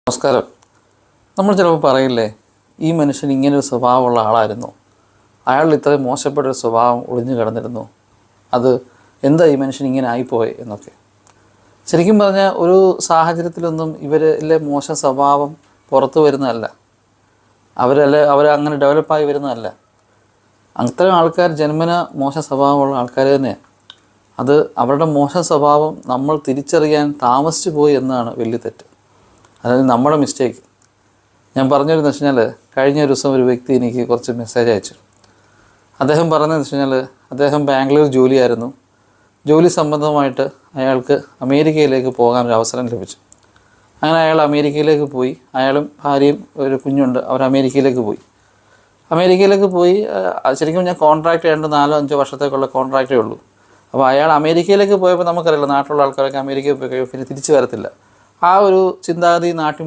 നമസ്കാരം. നമ്മൾ ചിലപ്പോൾ പറയില്ലേ, ഈ മനുഷ്യൻ ഇങ്ങനൊരു സ്വഭാവമുള്ള ആളായിരുന്നു, അയാളിൽ ഇത്രയും മോശപ്പെട്ടൊരു സ്വഭാവം ഒളിഞ്ഞു കിടന്നിരുന്നു, അത് എന്താ ഈ മനുഷ്യൻ ഇങ്ങനെ ആയിപ്പോയി എന്നൊക്കെ. ശരിക്കും പറഞ്ഞാൽ ഒരു സാഹചര്യത്തിലൊന്നും ഇവരിലെ മോശം സ്വഭാവം പുറത്തു വരുന്നതല്ല, അവരങ്ങനെ ഡെവലപ്പായി വരുന്നതല്ല. അത്തരം ആൾക്കാർ ജന്മന മോശം സ്വഭാവമുള്ള ആൾക്കാർ തന്നെയാണ്. അത് അവരുടെ മോശം സ്വഭാവം നമ്മൾ തിരിച്ചറിയാൻ താമസിച്ചു പോയി എന്നാണ് വലിയ തെറ്റ്. അതായത് നമ്മുടെ മിസ്റ്റേക്ക്. ഞാൻ പറഞ്ഞതെന്ന് വെച്ച് കഴിഞ്ഞാൽ, കഴിഞ്ഞ ഒരു ദിവസം ഒരു വ്യക്തി എനിക്ക് കുറച്ച് മെസ്സേജ് അയച്ചു. അദ്ദേഹം പറഞ്ഞതെന്ന് വെച്ച് കഴിഞ്ഞാൽ, അദ്ദേഹം ബാംഗ്ലൂർ ജോലിയായിരുന്നു. ജോലി സംബന്ധമായിട്ട് അയാൾക്ക് അമേരിക്കയിലേക്ക് പോകാനൊരു അവസരം ലഭിച്ചു. അങ്ങനെ അയാൾ അമേരിക്കയിലേക്ക് പോയി. അയാളും ഭാര്യയും ഒരു കുഞ്ഞുണ്ട്. അവർ അമേരിക്കയിലേക്ക് പോയി. ശരിക്കും ഞാൻ കോൺട്രാക്റ്റ് 4-5 വർഷത്തേക്കുള്ള കോൺട്രാക്റ്റേ ഉള്ളൂ. അപ്പോൾ അയാൾ അമേരിക്കയിലേക്ക് പോയപ്പോൾ നമുക്കറിയില്ല, നാട്ടിലുള്ള ആൾക്കാരൊക്കെ അമേരിക്കയിൽ പോയി കഴിയുമ്പോൾ പിന്നെ തിരിച്ചു വരത്തില്ല. ആ ഒരു ചിന്താഗതി നാട്ടിൽ